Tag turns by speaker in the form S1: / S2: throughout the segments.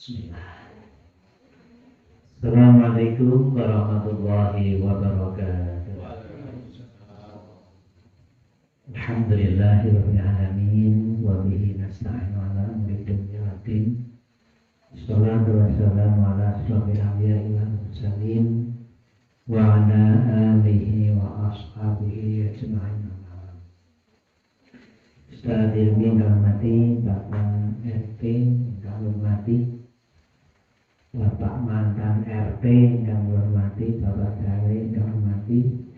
S1: Bismillah. Assalamualaikum warahmatullahi wabarakatuh. Alhamdulillahirabbil alamin wa bihi nasta'inu ala umuri dunya waddin. Shallallahu wassalamu ala asyrofil anbiya'i wal mursalin wa ala alihi wa ashabihi ajma'in. Ustaz Ilmi hormati Bapak RT, hormati Bapak mantan RT, yang hormati Bapak Dawe, yang hormati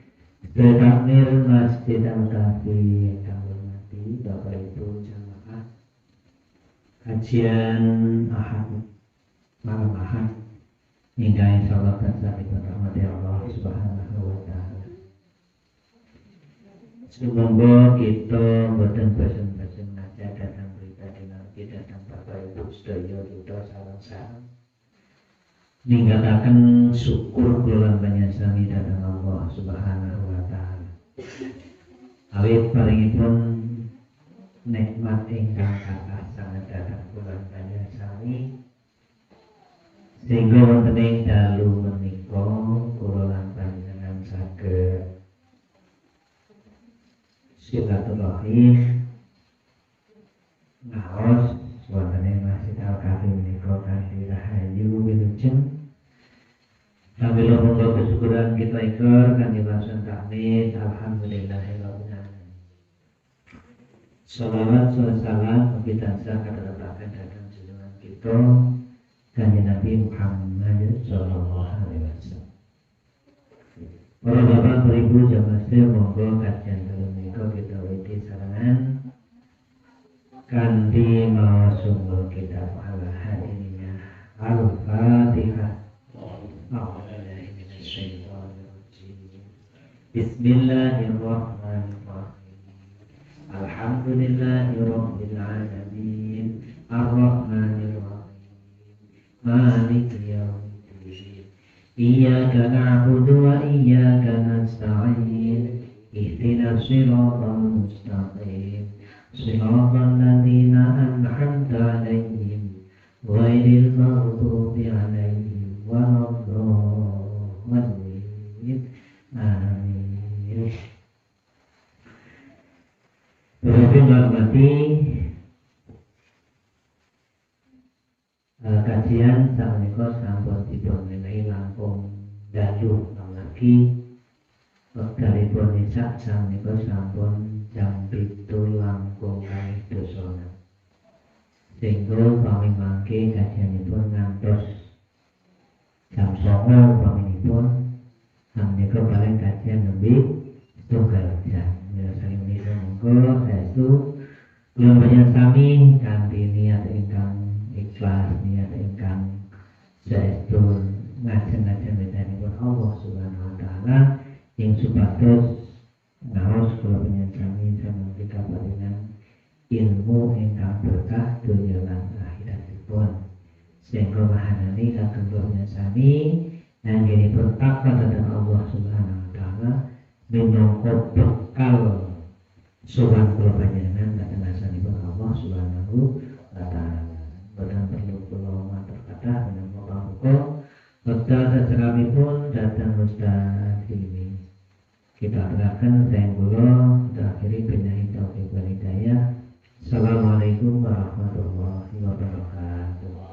S1: Takmir Masjid Al-Kafi, yang hormati Bapak Ibu jamaah kajian Ahad malam Ahad hingga insyaallah saat dirahmati Allah Subhanahu wa taala. Semoga kita boten bosan-bosan ngajak datang berita dinasti datang Bapak Ibu sedaya kita sareng-sareng ninggalaken syukur kula panjenengan dhateng Allah Subhanahu wa taala. Awit paringipun nikmat ingkang kathah sanget dhateng kula panjenengan sehingga wonten ing dalu menika kula lan panjenengan saged silaturahim ngaos wonten ing Masjid Al-Kafi menika kanthi rahayu wilujeng. Sambil monggo kesyukuran kita ikrar kanthi basa tahmid alhamdulillahirabbil alamin. Shalawat salam mugi tansah kadherekaken dhateng junjungan kita Kanjeng Nabi Muhammad sallallahu alaihi wasallam. Para bapak ibu jamaah sekalian, monggo kajian kali menika kita wiwiti sarangan kanthi maos sumber kitab al-hadiniyah al-Fatihah. Bismillahirrahmanirrahim. Alhamdulillahirabbil alamin. Arrahmanirrahim. Maliki yaumiddin. Iyyaka na'budu wa iyyaka nasta'in. Ihdinas siratal mustaqim. Siratal ladzina an'amta 'alaihim ghairil maghdubi 'alaihim waladdallin. Amin. Berhubung hormati kajian sapunika sampun dipun menehi langkung dalu lagi wektalipun isak sapunika sampun jam 7 langkung kalih dasa. Sehingga pamit mangke kajianipun ngantos jam 09.00 paminipun sapunika paling kajian nembe setunggal jam. Ya saking menika monggo saestu kula panjenengan sami kanthi niat ingkang ikhlas, niat ingkang saestu ngajeng-ngajeng medhanipun Allah Subhanahu wa taala ing supados ngaos kula panjenengan sami sampun dikaparingan ilmu ingkang berkah dunya lan akhiratipun. Sehingga mahanani kagem kula panjenengan sami anggenipun takwa dhateng Allah Subhanahu wa taala minangka bekal sowan kula panjenengan dhateng ngasanipun Allah Subhanahu wa taala. Boten perlu kula matur kathah menapa pamuka wekdal sasampunipun dhateng Ustaz Ilmi. Kita aturaken saeng kula akhiri billahi taufiq wal hidayah. Assalamualaikum warahmatullahi wabarakatuh.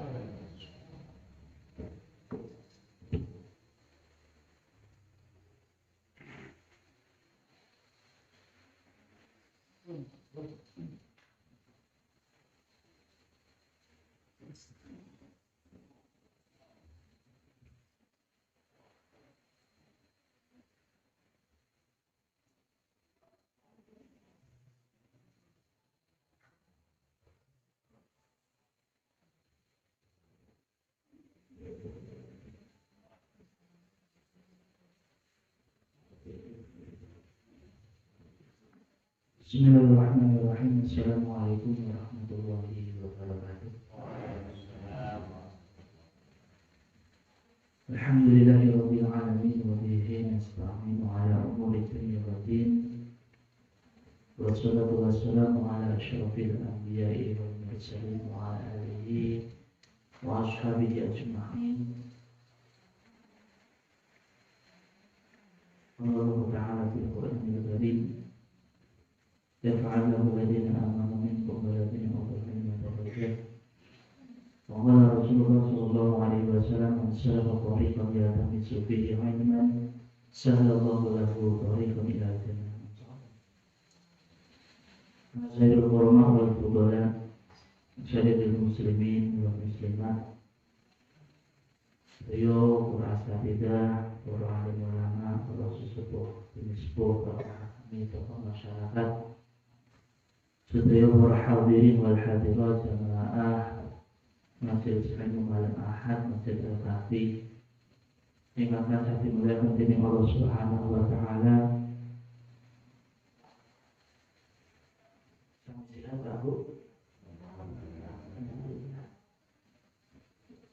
S1: Bismillahirrahmanirrahim. Assalamualaikum warahmatullahi wabarakatuh. Alhamdulillahirabbil alamin wa bihi nasta'inu ala umuri dunya waddin. Wassalatu wassalamu ala asyrofil anbiya'i wal mursalin wa ala alihi وأصحابه أجمعين. قال الله تعالى في القرآن الكريم يفعل له الذين آمنوا منكم والذين أوتوا العلم درجات. وقال رسول الله صلى الله عليه وسلم من سلك طريقا يلتمس فيه علما سهل الله له طريقا إلى الجنة. Masyarakat Qurma wal Fudala, Masyarakat Muslimin wal Muslimat, beliau para asatidzah, para alim ulama, para sesepuh, sepuh, para kami tokoh masyarakat, sedaya para hadirin wal hadirat jamaah Majelis Ilmu Malam Ahad, Majelis Al-Kahfi, ingkang tansah dimuliakan dening Allah Subhanahu wa taala.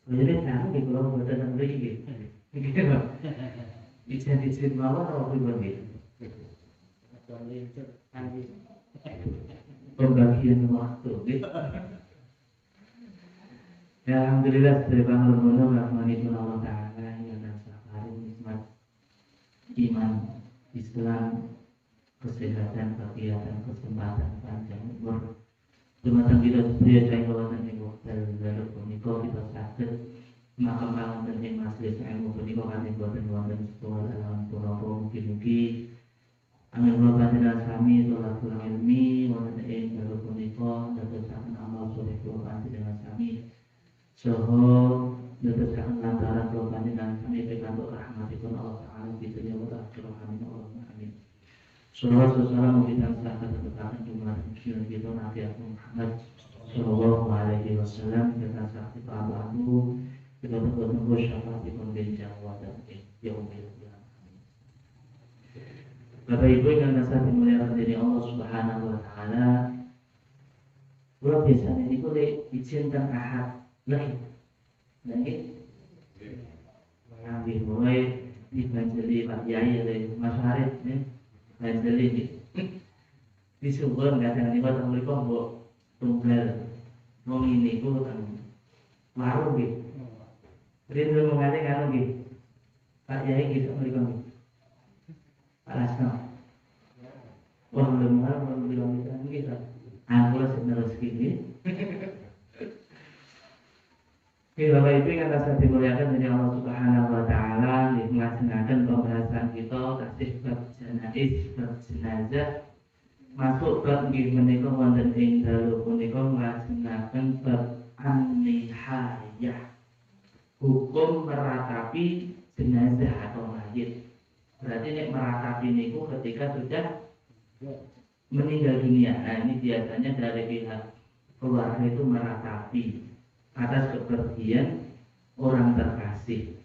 S1: Jadi sekarang di pulau Badan Negeri, gitu, izin mawar atau pribadi? Pembagian waktu, gitu. Ya, alhamdulillah dari Bang Lemono rahmanipun Allah Taala yang nasabari nikmat iman, Islam, kesehatan, kegiatan, kesempatan panjang umur. Dumateng kita sedaya sae kawanten ing wekdal dalu punika kita saged makam ing majelis ilmu punika kanthi boten wonten setunggal alam punapa mugi-mugi amin kula panjenengan sami tolak ilmi wonten ing dalu punika dadosaken amal saleh kula panjenengan sami saha dadosaken lantaran kula panjenengan sami pikantuk rahmatipun Allah Taala di dunya wa akhirat amin Allahumma amin. Salawat dan salam kita sahabat berkatan jumlah muslim kita Nabi Muhammad Sallallahu Alaihi Wasallam kita sahabat Abu kita tunggu syafaat di pembincang wadah yaumil qiyamah. Bapak Ibu yang nasab dimuliakan dari Allah Subhanahu Wa Taala, luar biasa ini boleh izinkan ahad lagi, mengambil mulai dibanjiri Pak Yai dari Mas Harid dan jadi di sumber kadang ini pada mereka buat tunggal mau ini ku kan warung gitu rindu mengalir kalau gitu Pak Yai gitu mereka gitu Pak Lasno wah lemah belum bilang gitu aku lah sebenarnya segini Bapak Ibu yang atas hati muliakan dari Allah Subhanahu Wa Taala melaksanakan pembahasan kita kasih bab janais, bab jenazah masuk bab menika wonten ing dalu punika melaksanakan bab an-nihayah hukum meratapi jenazah atau mayit. Berarti nek meratapi niku ketika sudah meninggal dunia. Nah ini biasanya dari pihak keluarga itu meratapi atas kepergian orang terkasih.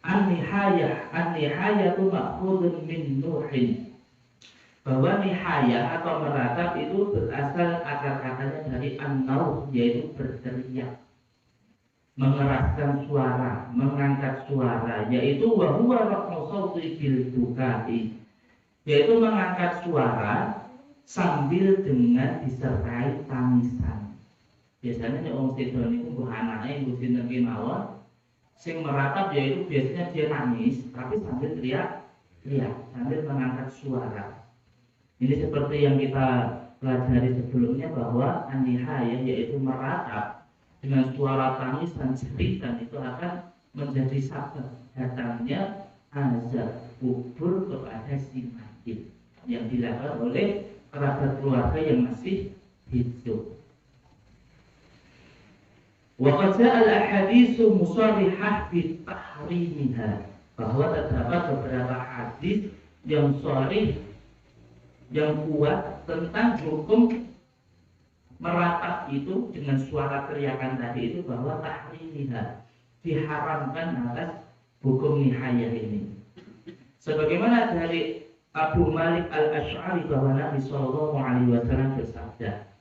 S1: An-nihayah itu ma'khudun min nuhin. Bahwa nihayah atau meratap itu berasal akar katanya dari an-nauh, yaitu berteriak, mengeraskan suara, mengangkat suara, yaitu wa huwa raf'u shauti bil dukai, yaitu mengangkat suara sambil dengan disertai tangisan. Biasanya nek wong sedo niku mbok anake mbok sinten kemawon sing meratap yaitu biasanya dia nangis tapi sambil teriak sambil mengangkat suara. Ini seperti yang kita pelajari sebelumnya bahwa an-nihayah yaitu meratap dengan suara tangis dan jeritan itu akan menjadi sabab datangnya azab kubur kepada si mayit yang dilakukan oleh kerabat keluarga yang masih hidup. Waqad al-ahaditsu musarrihah bi tahrimiha, bahwa terdapat beberapa hadis yang sharih yang kuat tentang hukum meratap itu dengan suara teriakan tadi itu bahwa tahrimiha diharamkan atas hukum nihayah ini. Sebagaimana dari Abu Malik Al-Asy'ari bahwa Nabi sallallahu alaihi wasallam bersabda,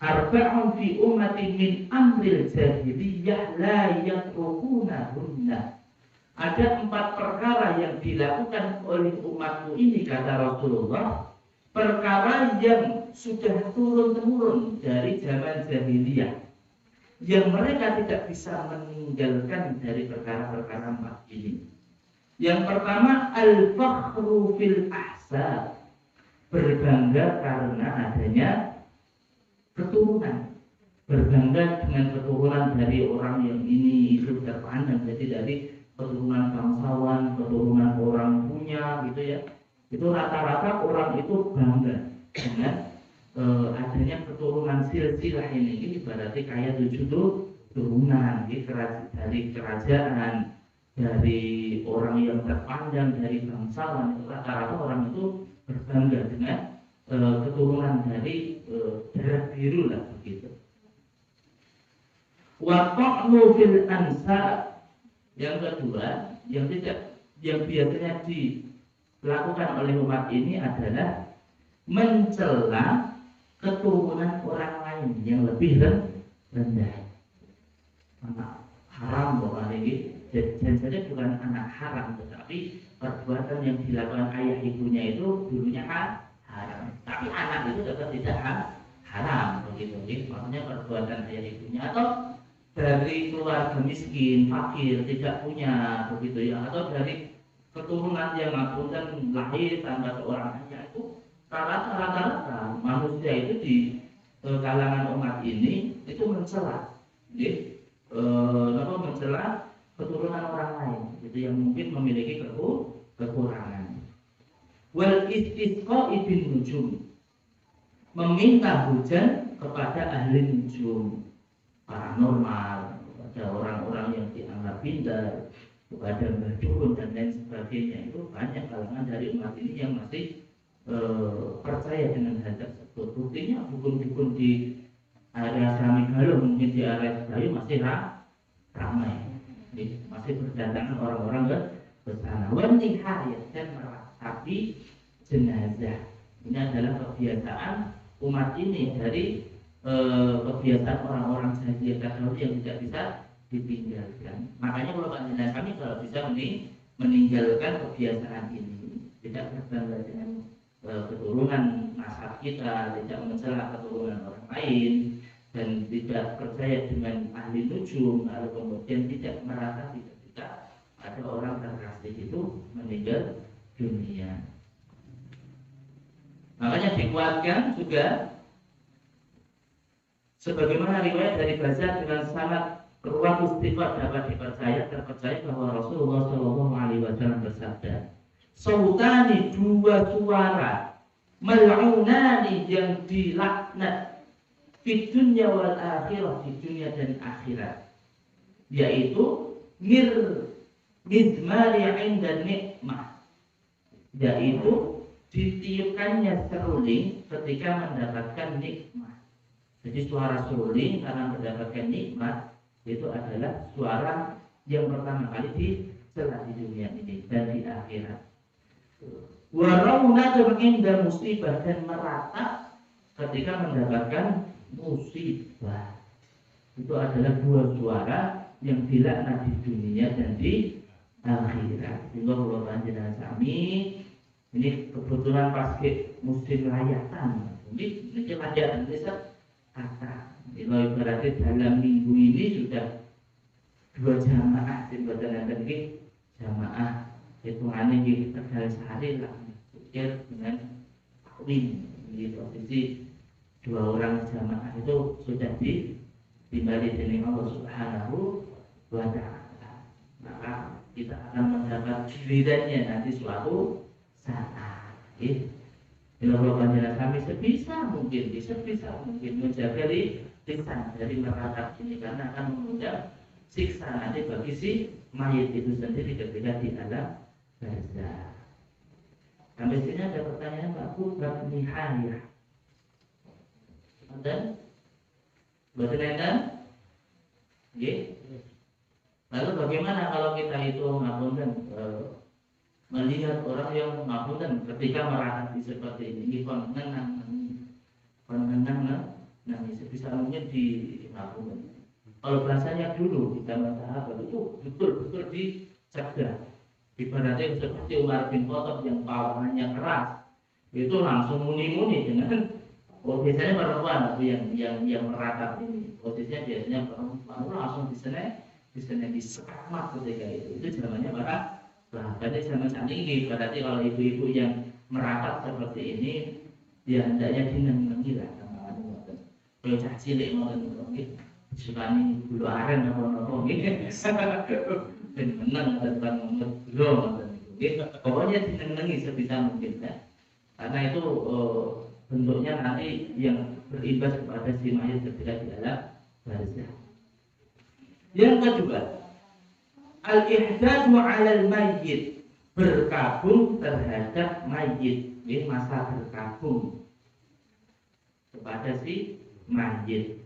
S1: arba'un fi ummati min amril jahiliyah la yatrukunahunna. Ada 4 perkara yang dilakukan oleh umatku ini, kata Rasulullah, perkara yang sudah turun-temurun dari zaman jahiliyah.
S2: yang mereka tidak bisa meninggalkan dari perkara-perkara 4 ini. Yang pertama, al-fakhru fil ahsab, berbangga karena adanya keturunan, berbangga dengan keturunan dari orang yang ini itu terpandang, jadi dari keturunan bangsawan, keturunan orang punya gitu ya. Itu rata-rata orang itu bangga dengan adanya keturunan silsilah ini berarti kayak 7 turunan dari kerajaan, dari orang yang terpandang, dari bangsawan. Rata-rata orang itu berbangga dengan keturunan dari darah biru lah begitu. Wa ta'nu fil ansab, yang kedua yang biasanya dilakukan oleh umat ini adalah mencela keturunan orang lain yang lebih rendah. Anak haram bukan ini, dan saja bukan anak haram, tetapi perbuatan yang dilakukan ayah ibunya itu dulunya haram, tapi anak itu tetap tidak haram begitu. Maksudnya perbuatan ayah ibunya atau dari keluarga miskin, fakir, tidak punya begitu ya, atau dari keturunan yang akuntan lahir tanpa seorang ayah, itu rata-rata manusia itu di kalangan umat ini itu mencela, mencela keturunan orang lain, itu yang mungkin memiliki kekurangan. Wal istisqa bin nujum, meminta hujan kepada ahli nujum, paranormal, kepada orang-orang yang dianggap pintar, kepada dukun dan lain sebagainya. Itu banyak kalangan dari umat ini yang masih percaya dengan hal tersebut. Buktinya dukun-dukun di area Samigalo, mungkin di area Sedayu masih ramai, masih berdatangan orang-orang ke sana. Wantihar dan meratapi jenazah. Ini adalah kebiasaan umat ini dari kebiasaan orang-orang jahiliyah terdahulu yang tidak bisa ditinggalkan. Makanya kalau panjenengan kami kalau bisa meninggalkan kebiasaan ini, tidak berbangga dengan keturunan nasab kita, tidak mencela keturunan orang lain, dan tidak percaya dengan ahli nujum, lalu kemudian tidak merasa tidak ada orang terkasih itu meninggal dunia. Makanya dikuatkan juga sebagaimana riwayat dari Bazar dengan sanad ruwat istiqat dapat terpercaya bahwa Rasulullah Shallallahu Alaihi Wasallam bersabda, sautani, 2 suara, mal'unani, yang dilaknat, di dunia wal akhirah, di dunia dan akhirat, yaitu mizmari inda nikmah, yaitu ditiupkannya seruling ketika mendapatkan nikmat. Jadi suara seruling karena mendapatkan nikmat itu adalah suara yang pertama kali dicela di dunia ini dan di akhirat. Warauna inda musibah, dan meratap ketika mendapatkan musibah. Itu adalah 2 suara yang dilaknat di dunia dan di akhirat. Sehingga kalau panjenengan sami ini kebetulan pas ke musim layatan, ini layatan desa kata. Kalau berarti dalam minggu ini sudah 2 jamaah di badan ini jamaah hitungannya di Tegal sehari lah, pikir dengan takwim di posisi 2 orang jamaah itu sudah dibalik dengan Allah Subhanahu wa Ta'ala. Maka kita akan mendapat gilirannya nanti suatu saat. Kalau panjenengan kami sebisa mungkin menjaga lisan dari meratap ini, karena akan mengundang siksa nanti bagi si mayit itu sendiri ketika di alam barzakh. Sampai sini ada pertanyaan Pak Bab nihayah. Dan berkenaan, lalu bagaimana kalau kita itu ngapunten melihat orang yang ngapunten ketika meratapi seperti ini, kongenang nangis sebisa mungkin di ngapunten. Kalau bahasanya dulu di zaman sahabat itu betul-betul dicegah. Ibaratnya seperti Umar bin Khattab yang pawangannya keras, itu langsung muni-muni dengan Oh, biasanya perempuan yang meratap ini. Posisinya biasanya perempuan langsung di sana disekat ketika itu zamannya para sahabat zaman saat ini. Berarti kalau ibu-ibu yang meratap seperti ini, ya hendaknya dinengi lah sama anu. Kalau cah cilik mau nggih sukani bulu aren apa-apa nggih. Ben meneng tentang belum nggih. Pokoknya dinengi sebisa mungkin ya. Karena itu bentuknya nanti yang berimbas kepada si mayit ketika di alam barzah. Yang kedua, al-ihdadu 'alal mayyit, berkabung terhadap mayit. Ini masa berkabung kepada si mayit.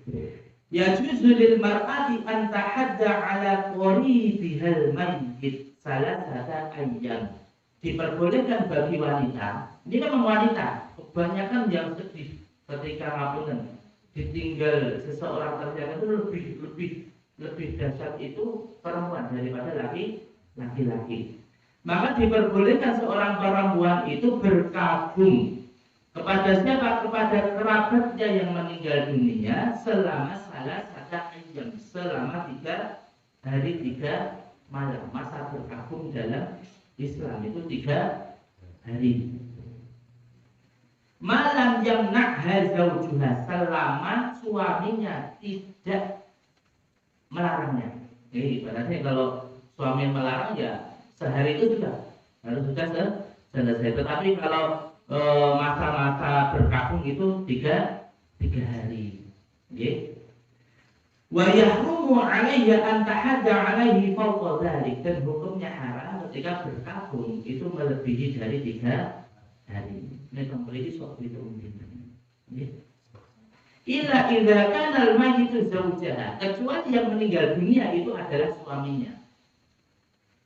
S2: Ya juzu lil mar'ati an tahadda 'ala qaribihal mayyit salasata ayyam. Diperbolehkan bagi wanita, ini kan wanita, kebanyakan yang sedih ketika ngapunten ditinggal seseorang ternyata itu lebih dahsyat itu perempuan daripada laki-laki. Maka diperbolehkan seorang perempuan itu berkabung kepada siapa? Kepada kerabatnya yang meninggal dunia selama salah satu jam, selama 3 hari 3 malam. Masa berkabung dalam Islam itu 3 hari. Malam yang nakha zaujuha, selama suaminya tidak melarangnya. Jadi ibaratnya kalau suami melarang ya sehari itu harus sudah selesai. Tetapi kalau masa-masa berkabung itu 3 hari. Okay. Wa yahrumu 'alayya an tahadda 'alayhi fawqa dzalik, dan hukumnya haram ketika berkabung itu melebihi dari 3 hari. Ini kembali sok itu mungkin. Illa idza kana al-mayyitu zawjaha, kecuali yang meninggal dunia itu adalah suaminya.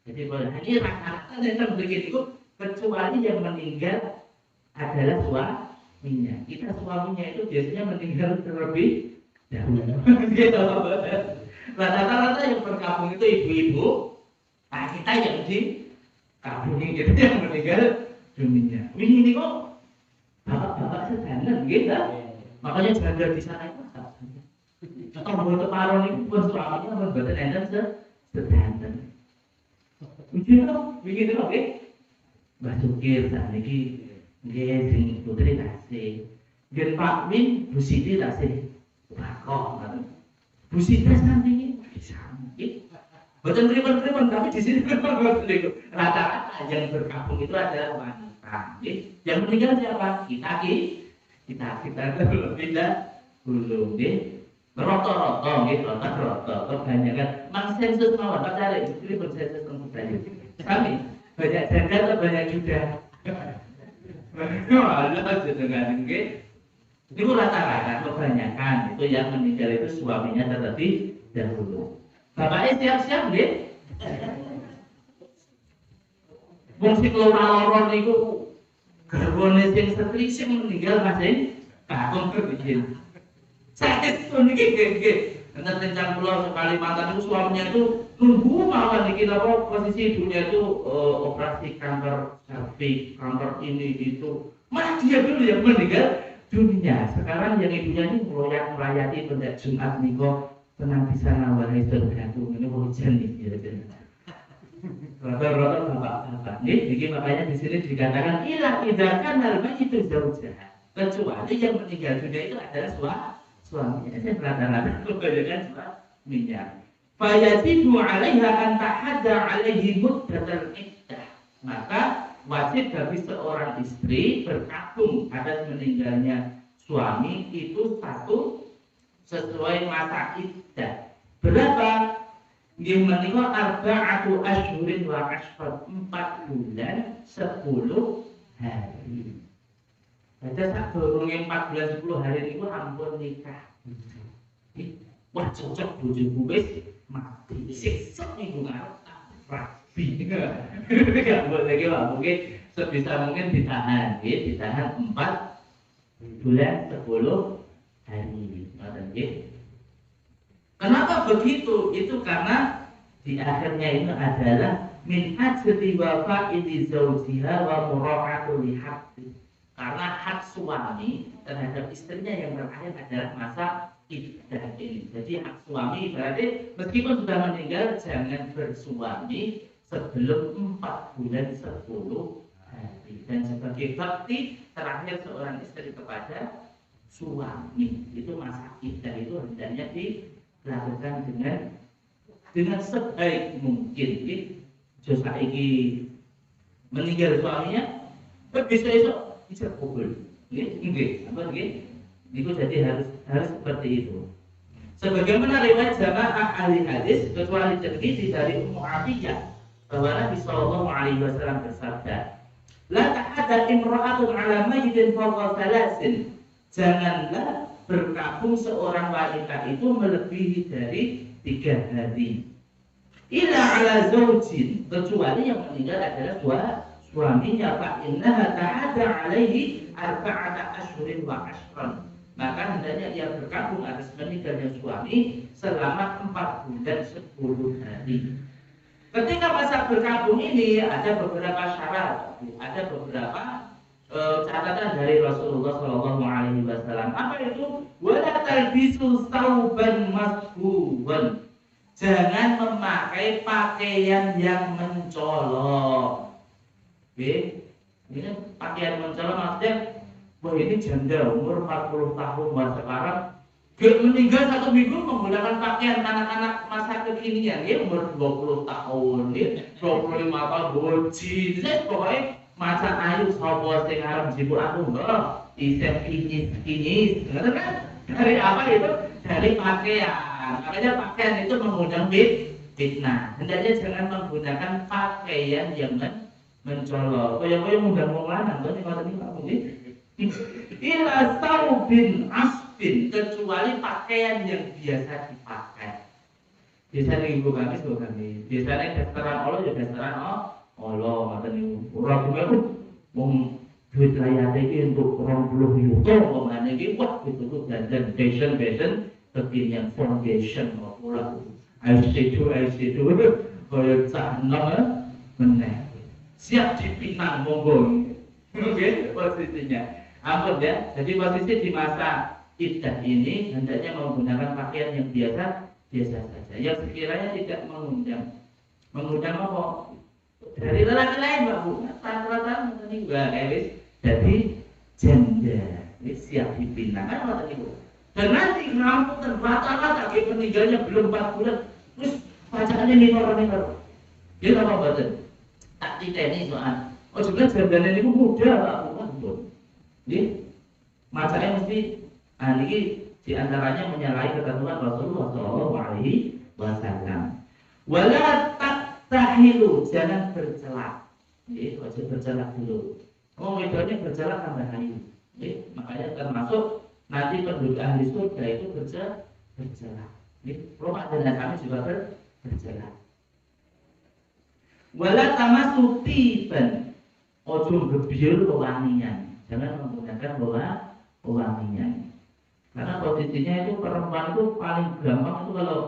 S2: Jadi ini rata-rata yang begitu, kecuali yang meninggal adalah suaminya. Kita suaminya itu biasanya meninggal terlebih dahulu. Gitu. Rata-rata yang berkabung itu ibu-ibu. Nah, kita yang dikabungi gitu yang meninggal dunia. Ini kok bapak-bapak sedanten gitu. Makanya janda di sana itu apa? Tombol keparon itu pun suaminya membuat enten sedanten. Begitu loh, oke? Mbah Sukir saat ini nggih sing putri tasih. Nggih Pak Min, Bu Siti tasih. Bakok ngoten. Bu Siti sampinge bisa. Boten pripun-pripun tapi di sini rata-rata yang berkabung itu adalah wanita. Yang meninggal siapa? Kita lebih dahulu nggih. Rata-rata nggih, rata-rata kebanyakan mang sensus mawon tak cari pripun sensus tentang kami banyak janda atau banyak juga. Allah sedengane nggih. Itu rata-rata kebanyakan itu yang meninggal itu suaminya terlebih dahulu. Bapaknya siap-siap nggih. Wong sing lara-lara niku garwane sing setri sing meninggal masih kakung kebijen. Saya itu nggih. Enten rencana pulau Kalimantan itu suaminya itu nunggu malah iki apa posisi ibunya itu operasi kanker cervix, kanker ini itu. Malah dia dulu yang meninggal dunia. Sekarang yang ibunya ini melayati pada Jumat niko tenang di sana wahai surgaku. Ini hujan nih ya. Rata-rata bapak-bapak. Jadi makanya di sini dikatakan ilah idakan hal itu zaujah. Kecuali yang meninggal dunia itu adalah suaminya. Saya rata-rata kebanyakan suaminya. Fayatibu 'alaiha an tahadda 'alaihi muddatal iddah. Maka wajib bagi seorang istri berkabung atas meninggalnya suami itu satu sesuai masa iddah. Berapa? Nggih menika arba'atu asyhurin wa ashhar, 4 bulan 10 hari. Ada sak durunge 4 bulan 10 hari niku ampun nikah. Wah cocok bojoku wis mati. Sesuk minggu ngarep rabi. Enggak boleh iki Pak, mungkin sebisa mungkin ditahan, nggih, ditahan 4 bulan 10 hari. Ngoten nggih. Kenapa begitu? Itu karena di akhirnya itu adalah min ajli wafa'ili zawjiha wa mura'atu li haqqi. Karena hak suami terhadap istrinya yang terakhir adalah masa iddah ini. Jadi hak suami berarti meskipun sudah meninggal jangan bersuami sebelum 4 bulan 10 hari. Dan sebagai bakti terakhir seorang istri kepada suami itu masa iddah itu hendaknya dilakukan dengan sebaik mungkin. Josa iki meninggal suaminya, besok bisa kubur. Apa itu jadi harus seperti itu. Sebagaimana riwayat jamaah ahli hadis kecuali terkini dari Ummu Atiyah bahwa Nabi Shallallahu Alaihi Wasallam bersabda, la ta'ada imra'atun ala mayyitin fawqa thalathin. Janganlah berkabung seorang wanita itu melebihi dari 3 hari. Ila ala zaujin, kecuali yang meninggal adalah suaminya, fa innaha ta'ada alaihi arba'ata asyhurin wa ashran. Maka hendaknya ia berkabung atas meninggalnya suami selama 4 bulan 10 hari. Ketika masa berkabung ini ada beberapa syarat, ada beberapa catatan dari Rasulullah Shallallahu Alaihi Wasallam. Apa itu? Wala talbisu sauban masbuban. Jangan memakai pakaian yang mencolok. Ini pakaian mencolok maksudnya, wah ini janda umur 40 tahun, wah sekarang meninggal 1 minggu menggunakan pakaian anak-anak masa kekinian, ya umur 20 tahun, ya 25 tahun boji, saya pokoknya masa ayu sopo sing arep jebul aku enggak, isep kinis, ngerti kan? Dari apa itu? Dari pakaian. Makanya pakaian itu mengundang fitnah. Hendaknya jangan menggunakan pakaian yang mencolok. Kaya mengundang wong lanang, to nek ngoten iki Pak Budi. Ila saubin asbin, kecuali pakaian yang biasa dipakai. Biasanya ibu kami. Biasanya dasteran Allah ya dasteran Allah, ngoten niku. Ora kuwi wong duit layate iki untuk 20 yuta ngomongane iki wah itu dandan fashion kekinian foundation ora IC2 kaya cah nom meneh. Siap dipinang monggo. Oke, posisinya. Ampun ya. Jadi posisi di masa iddah ini hendaknya menggunakan pakaian yang biasa saja. Yang sekiranya tidak mengundang apa? Dari lelaki lain, Mbak Bu. Rata-rata ini juga wis jadi janda. Ini siap dipinang kan ngoten niku. Dan nanti rambutan rata-rata meninggalnya belum 4 bulan. Terus bacaannya nikor. Dia apa badan? Tak titeni soal. Oh sebenarnya jandane niku muda Pak Bu. Nggih. Macane mesti niki di antaranya menyalahi ketentuan Rasulullah Shallallahu Alaihi Wasallam. Wala tahilu, jangan bercelak. Nggih, wajib bercelak dulu. Wedoknya bercelak tambah ayu. Nggih, makanya termasuk nanti penduduk ahli surga itu bercelak. Rumah dan kami juga bercelak. Wala tamasuh tiban, ojo gebyul wewangian. Jangan menggunakan wewangian. Karena posisinya itu perempuan itu paling gampang itu kalau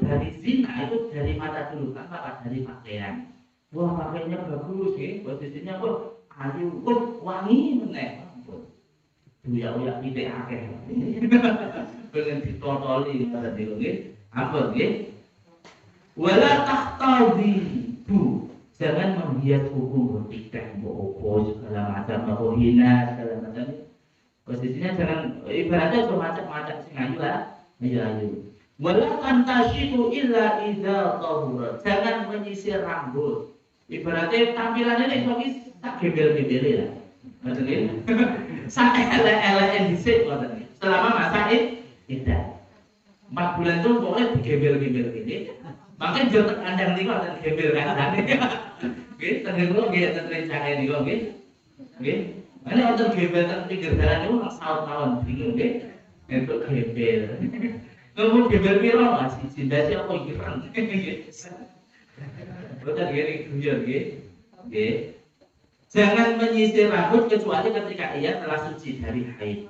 S2: dari zina itu dari mata dulu, kan apa? Dari pakaian. Wah pakaiannya bagus, posisinya ayu, wangi meneh. Uyak pitik akeh. Pengen ditotoli pada dhewe nggih. Ampun nggih. Wala tahtadi bu, jangan menghias kuku bertikai, opo segala macam, hina segala macam. Posisinya jangan ibaratnya cuma macam-macam sing ayu. Wala tantashitu illa idza tahura, jangan menyisir rambut. Ibaratnya tampilannya nek iki tak gembel-gembele lah. Ngoten nggih. Sak elek-eleke dhisik ngoten. Selama masa iddah. 4 bulan itu pokoknya digembel-gembel gini. Makanya jangan kandang niku akan gembel kandang. Nggih, tengen kok nggih ten rencane niku nggih. Nggih. Mane wonten gembel ten pinggir dalan niku saut-saut bingung nggih. Entuk gembel. Ngomong gembel piro Mas? Jindase apa ireng. Boten nggih guyon nggih. Nggih. Jangan menyisir rambut kecuali ketika ia telah suci dari haid.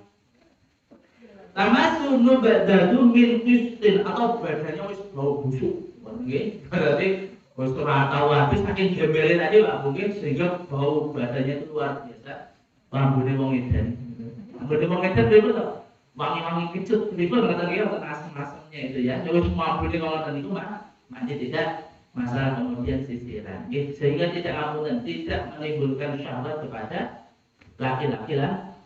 S2: Tamasu nubadadu min qistin, atau badannya wis bau busuk. Nggih, berarti wis ora tau habis saking gembele tadi Pak mungkin sehingga bau badannya itu luar biasa rambutnya wong edan. Rambutnya wong edan bebo tuh, wangi-wangi kecut, bebo nggak tahu ya asam-asamnya itu ya. Jadi semua rambutnya wong edan itu mandi tidak masalah kemudian sisiran. Sehingga tidak ngapunten, tidak menimbulkan syahwat kepada laki-laki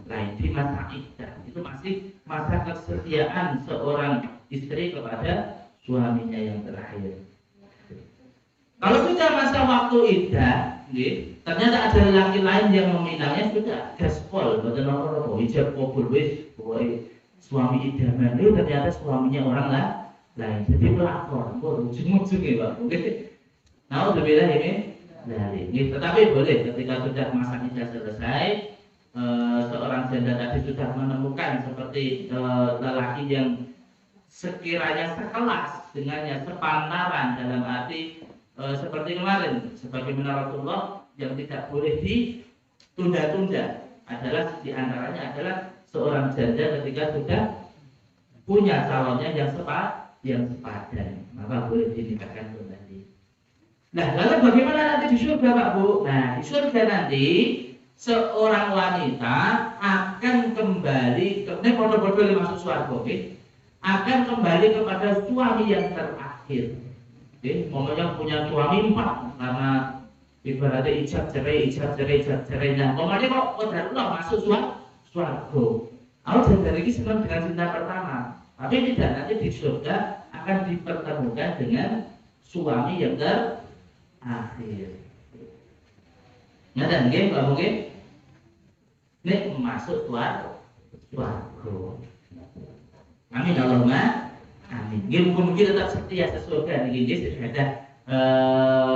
S2: lain di masa iddah. Itu masih masa kesetiaan seorang istri kepada suaminya yang terakhir. Kalau sudah masa waktu iddah, ternyata ada laki lain yang meminangnya, sudah gaspol, betul apa hijab kabul wis, suami idaman itu ternyata suaminya orang lain. Jadi pelakor, ujung-ujungnya Pak. Nah, udah beda ini dari. Tetapi boleh ketika sudah masa iddah selesai, seorang janda tadi sudah menemukan seperti lelaki yang sekiranya sekelas dengannya, sepantaran dalam arti seperti kemarin, sebagaimana Rasulullah yang tidak boleh ditunda-tunda adalah diantaranya adalah seorang janda ketika sudah punya calonnya yang sepadan, maka boleh dinikahkan kembali. Nah, lalu bagaimana nanti di surga Pak Bu? Nah, di surga nanti seorang wanita akan kembali ini bodoh-bodoh masuk surga, akan kembali kepada suami yang terakhir. Momennya punya suami 4 karena ibaratnya ijab cerai. Nah, momennya kok kodarullah masuk surga. Aku dari ini senang dengan cinta pertama, tapi tidak, nanti di surga akan dipertemukan dengan suami yang terakhir. Ngerti nggih, Pak mungkin? Nek masuk surga. Amin Allahumma amin. Mungkin tetap setia sesurga niki nggih ada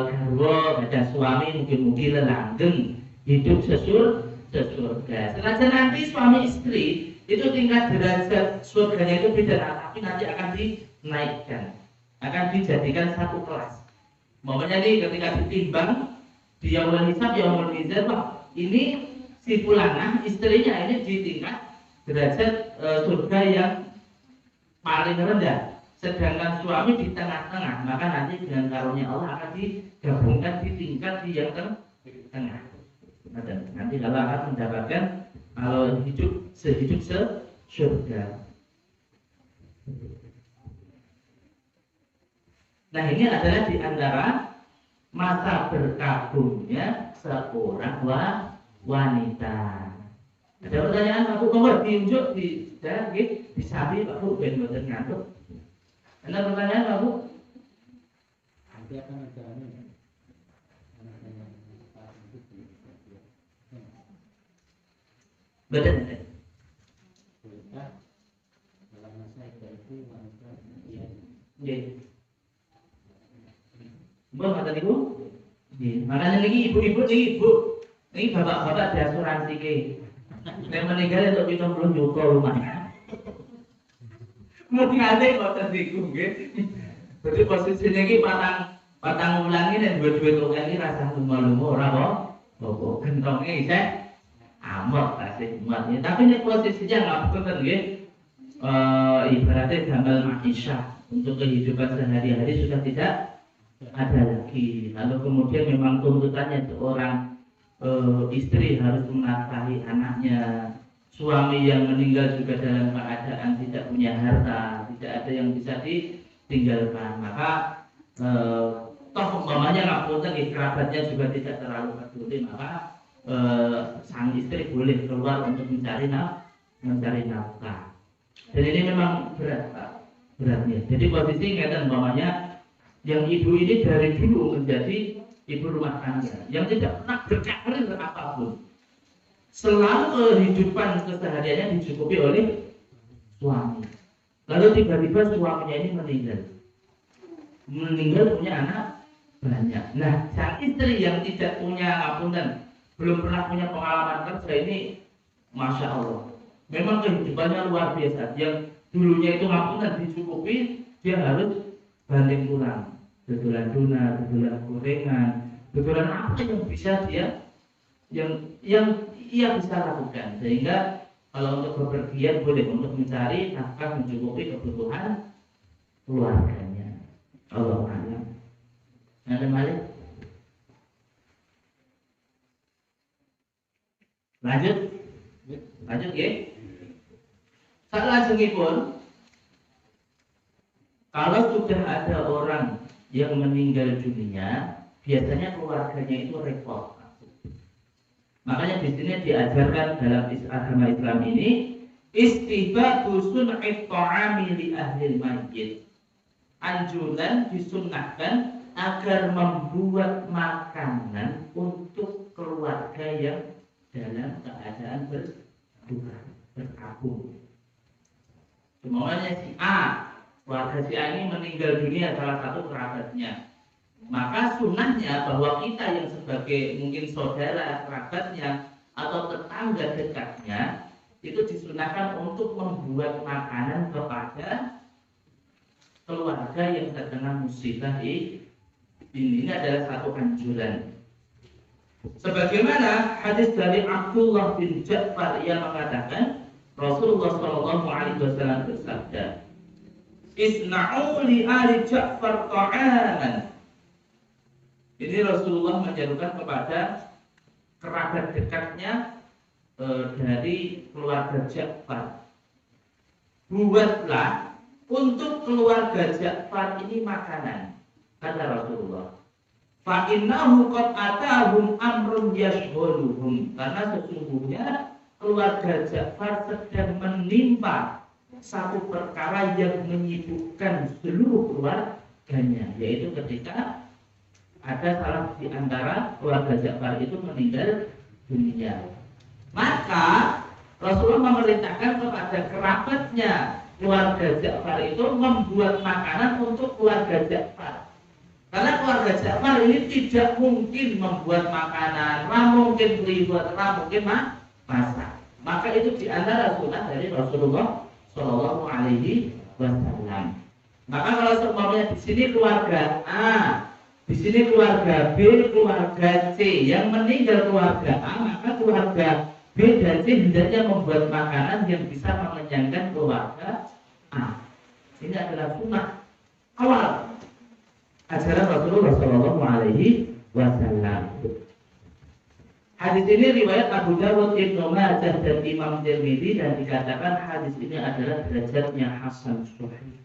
S2: garwa, ada suami mungkin langgeng hidup sesurga. Setelah nanti suami istri itu tingkat derajat surganya itu beda, tapi nanti akan dinaikkan, akan dijadikan satu kelas. Momennya nih ketika ditimbang di yaumul hisab, yaumul mizan, ini si fulanah istrinya ini di tingkat derajat surga yang paling rendah, sedangkan suami di tengah-tengah, maka nanti dengan karunia Allah akan digabungkan di tingkat di yang tengah. Nanti kalau akan mendapatkan kalau sehidup surga. Nah, ini adalah di antara masa berkabungnya seorang wanita. Ada pertanyaan Pak Bu, kok diunjuk di sapi Pak Bu ben mboten ngantuk. Ada pertanyaan Pak Bu?
S3: Nanti akan ada
S2: Betul.
S3: dalam masa itu wanita
S2: Nggih. Mbok ngoten niku? Nggih, makanya niki ibu-ibu niki Bu. Niki bapak-bapak di asuransi ki. Nek meninggal untuk 70 juta rumahnya. Mungkin ada ngoten niku nggih. Jadi posisinya iki patang ulangi dan dua-dua tukang iki rasa lumo-lumo ora kok. Kok gentongnya isih amot kasih umatnya. Tapi nek posisinya ngapunten nggih. Ibaratnya gambar ma'isyah untuk kehidupan sehari-hari sudah tidak ada lagi. Lalu kemudian memang tuntutannya seorang istri harus menafkahi anaknya, suami yang meninggal juga dalam keadaan tidak punya harta, tidak ada yang bisa ditinggalkan, maka toh umpamanya ngapunten kerabatnya juga tidak terlalu peduli, maka sang istri boleh keluar untuk mencari nafkah. Dan ini memang berat Pak, beratnya. Jadi posisi ngeten umpamanya yang ibu ini dari dulu menjadi ibu rumah tangga yang tidak pernah berkarir apapun, selalu kehidupan kesehariannya dicukupi oleh suami. Lalu tiba-tiba suaminya ini meninggal punya anak banyak. Nah, sang istri yang tidak punya apunten, belum pernah punya pengalaman kerja ini, masya Allah, memang kehidupannya luar biasa. Yang dulunya itu apunten dicukupi, dia harus banding pulang. Betulan tuna, betulan gorengan, betulan apa yang bisa dia yang ia bisa lakukan, sehingga kalau untuk bepergian boleh untuk mencari nafkah mencukupi kebutuhan keluarganya. Allah a'lam. Ada balik. Lanjut. Lanjut ya. Salajengipun, kalau sudah ada orang yang meninggal dunia, biasanya keluarganya itu repot. Makanya di sini diajarkan dalam agama Islam ini istihbabu sun'it ta'ami li ahli mayyit. Anjuran disunnahkan agar membuat makanan untuk keluarga yang dalam keadaan berduka, berkabung. Semuanya si A, keluarga si A ini meninggal dunia salah satu kerabatnya. Maka sunnahnya bahwa kita yang sebagai mungkin saudara kerabatnya atau tetangga dekatnya itu disunahkan untuk membuat makanan kepada keluarga yang terkena musibah ini. Ini adalah satu anjuran. Sebagaimana hadis dari Abdullah bin Ja'far yang mengatakan Rasulullah SAW bersabda, "Isna'u li ali Ja'far ta'aman." Ini Rasulullah menyerukan kepada kerabat dekatnya dari keluarga Ja'far. Buatlah untuk keluarga Ja'far ini makanan, kata Rasulullah. Fa innahu qad atahum amrun yashghuluhum. Karena sesungguhnya keluarga Ja'far sedang menimpa satu perkara yang menyibukkan seluruh keluarganya, yaitu ketika ada salah di antara keluarga Ja'far itu meninggal dunia. Maka Rasulullah memerintahkan kepada kerabatnya keluarga Ja'far itu membuat makanan untuk keluarga Ja'far. Karena keluarga Ja'far ini tidak mungkin membuat makanan, mungkin ribet, mungkin masak. Maka itu di antara sunnah dari Rasulullah Shallallahu Alaihi Wasallam. Maka kalau seumpamanya di sini keluarga A, di sini keluarga B, keluarga C, yang meninggal keluarga A, maka keluarga B dan C hendaknya membuat makanan yang bisa mengenyangkan keluarga A. Ini adalah sunnah awal ajaran Rasulullah Shallallahu Alaihi Wasallam. Hadis ini riwayat Abu Dawud, Ibnu Majah dan Imam Tirmidzi, dan dikatakan hadis ini adalah derajatnya hasan sahih.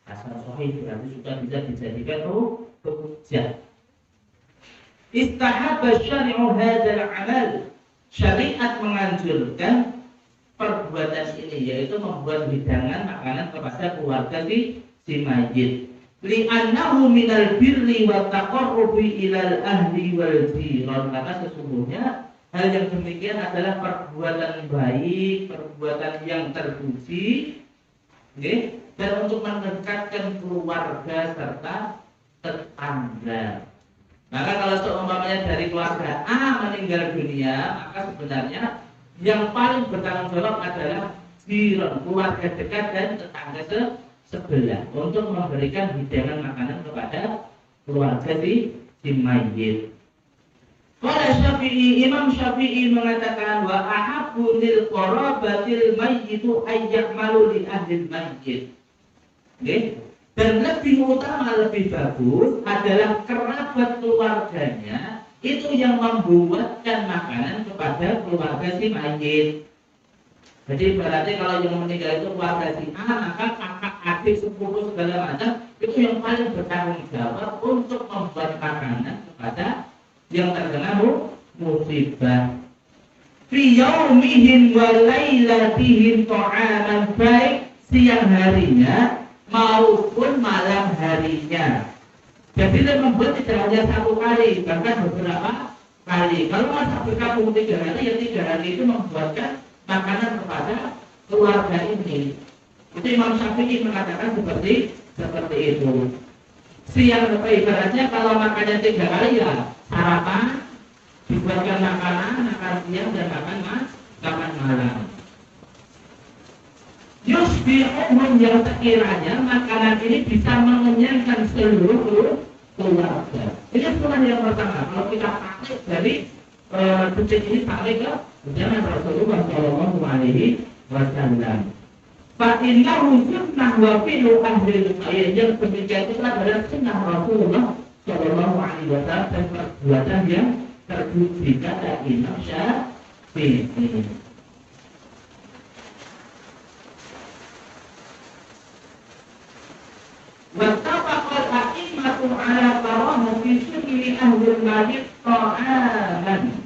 S2: Hasan sahih berarti sudah bisa dijadikan hujjah. Istahaba syari'u hadzal amal. Syariat menganjurkan perbuatan ini, yaitu membuat hidangan makanan kepada keluarga si mayit. Li'annahu minal birri wa taqarrubi ilal ahli wal jiran. Karena sesungguhnya hal yang demikian adalah perbuatan baik, perbuatan yang terpuji, dan untuk mendekatkan keluarga serta tetangga. Maka kalau seumpamanya dari keluarga A meninggal dunia, maka sebenarnya yang paling bertanggung jawab adalah jiran, keluarga dekat dan tetangga sebelah untuk memberikan hidangan makanan kepada keluarga si mayit. Qala Syafi'i, Imam Syafi'i mengatakan wa ahabbu lil qarabatil mayyitu ayyamalu li ahli mayyit. Dan lebih utama, lebih bagus adalah kerabat keluarganya itu yang membuatkan makanan kepada keluarga si mayit. Jadi berarti kalau yang meninggal itu keluarga si A, maka kakak, adik, sepupu segala macam itu yang paling bertanggung jawab untuk membuat makanan kepada yang terkena musibah. Fi yaumihim wa lailatihim ta'aman, baik siang harinya maupun malam harinya. Jadi dia membuat tidak hanya satu kali, bahkan beberapa kali. Kalau masa berkabung 3 hari, ya 3 hari itu membuatkan makanan kepada keluarga ini. Itu Imam Syafi'i mengatakan seperti itu. Siang ibaratnya kalau makannya 3 kali ya sarapan, dibuatkan makanan, makan siang dan makan malam. Yusbi'uhum, yang sekiranya makanan ini bisa mengenyangkan seluruh keluarga. Ini sunnah yang pertama. Kalau kita pakai dari detik ini pakai ke zaman Rasulullah Shallallahu Alaihi Wasallam. Fa innahu sunnah wa fi'lu ahli al-khair. Yang demikian itu adalah sunnah Rasulullah Shallallahu Alaihi Wasallam dan perbuatan yang terpuji, kata Imam Syafi'i. Wattafaqal a'immatu ala karahati syukri ahlul majid ta'aman.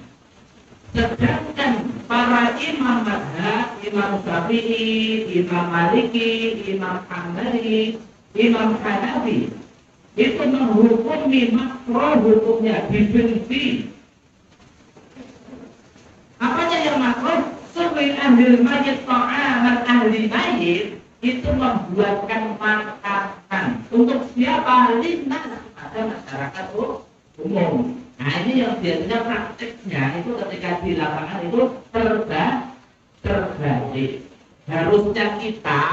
S2: Sedangkan para imam madhab, Imam Syafi'i, Imam Maliki, Imam Hambali, Imam Hanafi itu menghukumi makruh, hukumnya dibenci. Apanya yang makruh? Syukri ahlul majid ta'aman, ahli majid itu membuatkan makanan untuk siapa? Linnas, pada masyarakat umum. Nah ini yang biasanya prakteknya itu ketika di lapangan itu terbalik. Harusnya kita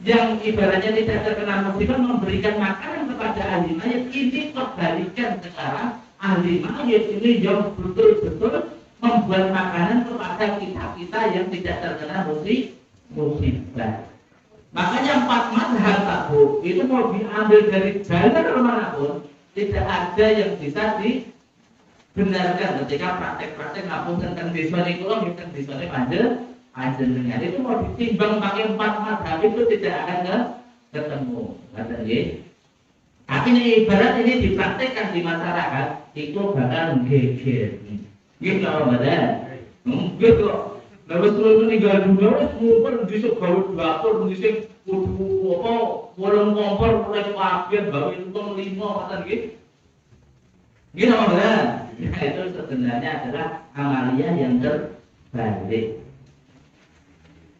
S2: yang ibaratnya tidak terkena musibah memberikan makanan kepada ahli mayit, ini kebalikan sekarang. Ahli mayit ini yang betul-betul membuat makanan kepada kita yang tidak terkena musibah. Makanya 4 mazhab Pak Bu, itu mau diambil dari jalan manapun, tidak ada yang bisa dibenarkan ketika praktek-praktek ngapung tentang desa niku tentang desa panjenengan itu mau ditimbang pakai 4 mazhab itu tidak akan ketemu. Kata nggih. Tapi ini ibarat ini dipraktekkan di masyarakat, itu bakal geger. Nggih kalau badan. Nggih kok. Lalu seluruh tinggal juga, mumpun disuk gawe dapur, disik kudu apa, warung kompor, mulai pakai gawe untung 5 kata gitu. Gitu apa nah, itu sebenarnya adalah amalia yang terbalik.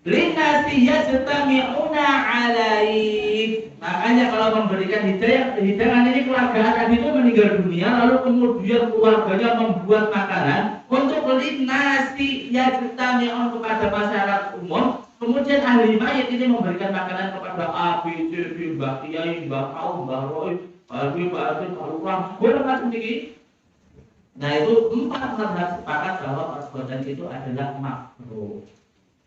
S2: Linnasi yajtami'una alaih. Makanya kalau memberikan hidayah ini keluarga tadi itu meninggal dunia, lalu kemudian keluarganya membuat makanan untuk linnasi yajtami'un kepada masyarakat umum. Kemudian ahli mayit ini memberikan makanan kepada A, B, C, D, Mbak Kiai, Mbak Kau, Mbak Roy, Pak Adi, Pak Adi, Pak Lurah, boleh macam ini. Nah itu 4 mazhab sepakat bahwa perbuatan itu adalah makruh.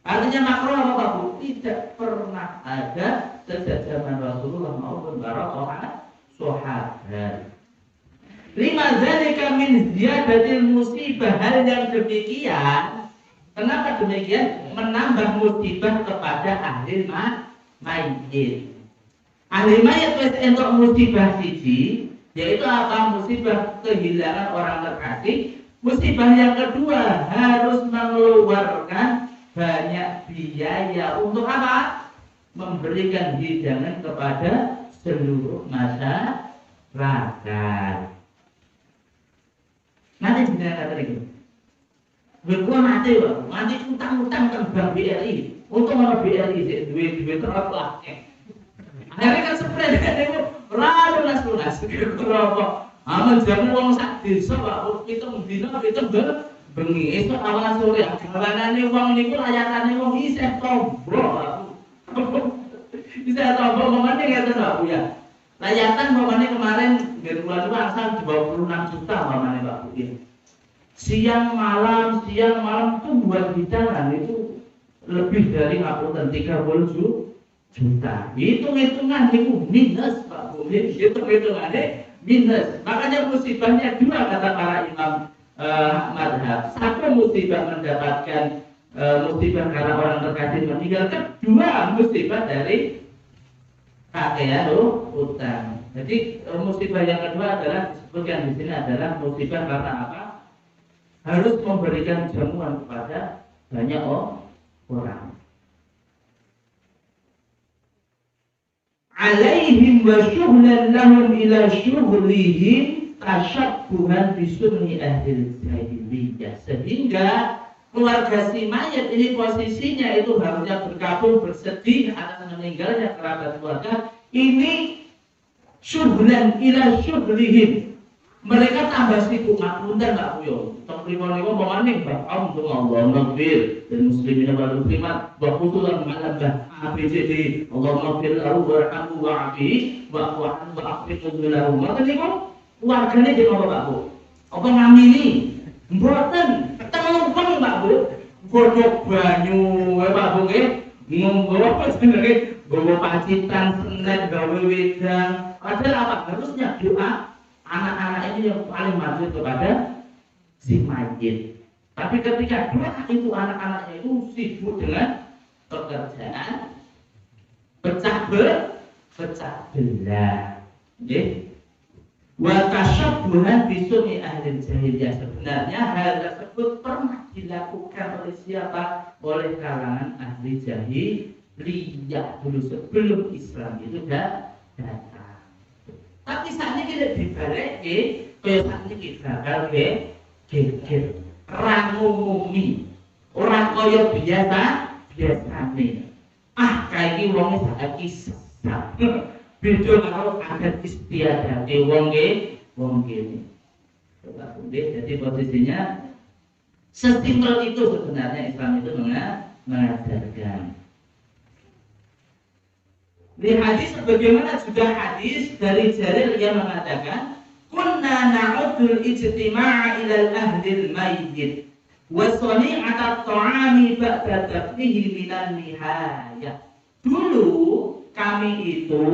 S2: Artinya makruh apa Pak Bu? Tidak pernah ada sejak zaman Rasulullah maupun para sahabat. Lima zalika min ziyadatil musibah, hal yang demikian. Kenapa demikian? Menambah musibah kepada ahli mayit. Ahli mayit wis entuk musibah siji, yaitu apa? Musibah kehilangan orang terkasih. Musibah yang kedua harus mengeluarkan banyak biaya untuk apa? Memberikan hidangan kepada seluruh masyarakat. Nanti bila kata itu, berkuah mati utang-utang ke bank BRI, untuk orang BRI duit terlalu lah. Akhirnya kan spread itu lalu lunas. Kenapa? Aman jamu uang sak desa Pak, kita membina kita bengi esuk awal sore jalanane wong niku layatane wong isih tombro. Isih tombro mamane ngeten Pak ya. Layatan mamane kemarin nggen bulan itu asal 26 juta mamane Pak Bu. Siang malam itu buat hidangan itu lebih dari ngapunten 30 juta. Hitung-hitungan niku minus Pak Bu. Hitung-hitungannya minus. Makanya musibahnya dua kata para imam madhab. Satu musibah mendapatkan musibah karena orang terkasih meninggal. Kedua musibah dari kakek utang. Jadi musibah yang kedua adalah disebutkan di sini adalah musibah karena apa? Harus memberikan jamuan kepada banyak orang. Alaihim wa syuhlan lahum ila syuhlihim tasyabbuhan bisunni ahli jahiliyah. Sehingga keluarga si mayat ini posisinya itu harusnya berkabung bersedih atas meninggalnya kerabat keluarga ini. Syuhlan ila syuhlihim, mereka tambah sibuk ngapunten Mbak Puyo. Temrimo-nimo pemane Mbak Allah maghfir dan muslimin wal muslimat wa khususan malam ABCD Allah maghfir lahu warhamhu wa'afi wa'afi lahu. Maka niku wargane jeneng apa Pak Bu? Apa ngamini? Mboten, telumpeng Pak Bu. Godhog banyu Pak Bu nggih. Ngombo apa jenenge? Gowo pacitan, senet, gawe wedang. Padahal apa? Harusnya doa anak-anak ini yang paling maju kepada si mayit. Tapi ketika doa itu anak-anaknya itu sibuk dengan pekerjaan, pecah pecah belah. Nggih. Wa tasyabbuhan bisuni ahli jahiliyah. Sebenarnya hal tersebut pernah dilakukan oleh siapa? Oleh kalangan ahli jahiliyah dulu sebelum Islam itu datang. Tapi saat ini kita dibalik, kaya saat ini kita bakal geger, rangumumi, orang kaya biasa nih. Kayak ini wongnya saat sesat. Beda karo adat istiadat wong kene. Coba jadi posisinya sesimpel itu sebenarnya Islam itu mengajarkan. Di hadis sebagaimana juga hadis dari Jarir yang mengatakan, "Kunna na'udul ijtima'a ilal ahlil mayyit wa sani'at at-ta'ami ba'da dafnihi minan nihayah." Dulu kami itu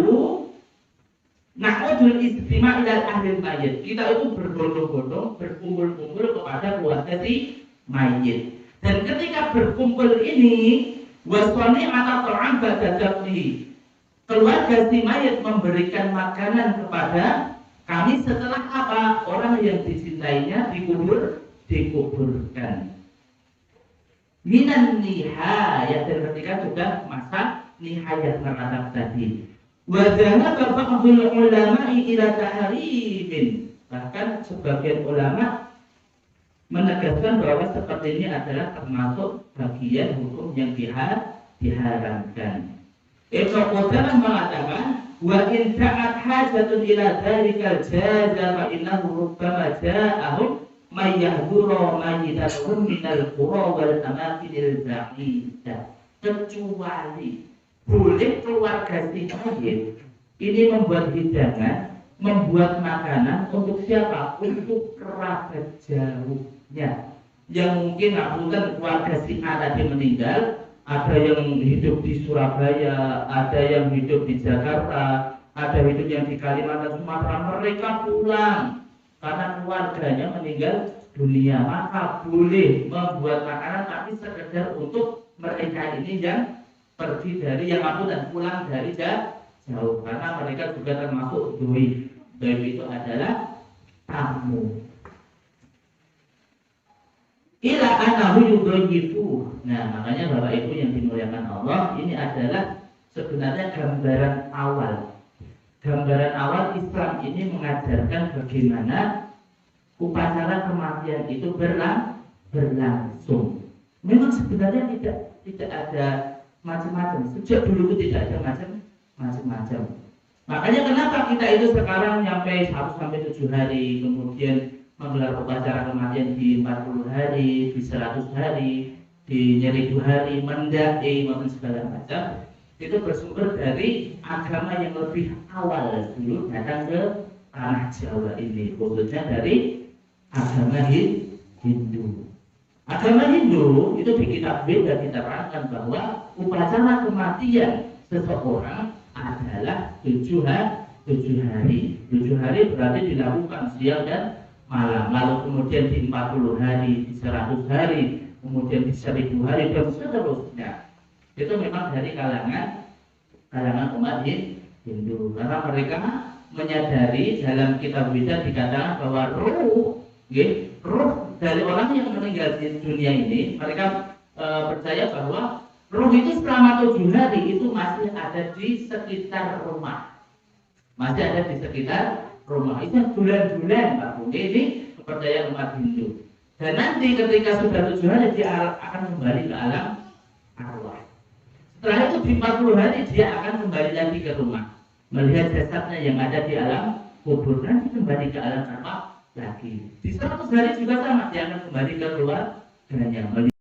S2: na'udul ijtima' ilal ahlil mayyit. Kita itu berbondong-bondong, berkumpul-kumpul kepada keluarga si mayit. Dan ketika berkumpul ini, waswani atau ta'am ba'da dafnihi, keluarga si mayit memberikan makanan kepada kami setelah apa? Orang yang dicintainya dikuburkan. Minan nihayat, dan ketika sudah masa nihayat meratap tadi. Wajahnya ba'dul ulama'i ila tahrimin. Bahkan sebagian ulama menegaskan bahwa seperti ini adalah termasuk bagian hukum yang diharamkan. Ibnu Qudamah mengatakan, wa in ta'at hajatun ila dhalikal jaza fa innahu rubbama ja'ahum may yahduru mayyitahum minal qura wal amakinil ba'idah. Kecuali boleh keluarga si mayit ini membuat hidangan, membuat makanan untuk siapa? Untuk kerabat jauhnya. Yang mungkin apunten keluarga si A tadi meninggal, ada yang hidup di Surabaya, ada yang hidup di Jakarta, ada hidup yang di Kalimantan, Sumatera. Mereka pulang karena keluarganya meninggal dunia, maka boleh membuat makanan tapi sekedar untuk mereka ini yang pergi dari yang dan pulang dari jauh, karena mereka juga termasuk doi. Doi itu adalah tamu. Ila anahu yudhifu. Nah, makanya Bapak Ibu yang dimuliakan Allah, ini adalah sebenarnya gambaran awal. Gambaran awal Islam ini mengajarkan bagaimana upacara kematian itu berlangsung. Memang sebenarnya tidak ada macam-macam. Sejak dulu itu tidak ada macam-macam. Makanya kenapa kita itu sekarang sampai 1 sampai 7 hari, kemudian menggelar upacara kematian di 40 hari, di 100 hari, di 1000 hari, mendaki maupun segala macam. Itu bersumber dari agama yang lebih awal dulu datang ke tanah Jawa ini, khususnya dari agama Hindu. Agama Hindu itu di kitab Veda kita terangkan bahwa upacara kematian seseorang adalah 7 hari. 7 hari berarti dilakukan siang dan malam. Lalu kemudian di 40 hari, di 100 hari, kemudian di 1000 hari dan seterusnya. Itu memang dari kalangan umat Hindu, karena mereka menyadari dalam kitab Veda dikatakan bahwa ruh dari orang yang meninggal di dunia ini, mereka percaya bahwa ruh itu selama 7 hari itu masih ada di sekitar rumah. Masih ada di sekitar rumah. Itu bulan-bulan Pak Bung. Ini kepercayaan umat Hindu. Dan nanti ketika sudah 7 hari dia akan kembali ke alam arwah. Setelah itu di 40 hari dia akan kembali lagi ke rumah, melihat jasadnya yang ada di alam kubur, nanti kembali ke alam arwah lagi. Di 100 hari juga sama, dia akan kembali ke keluarganya.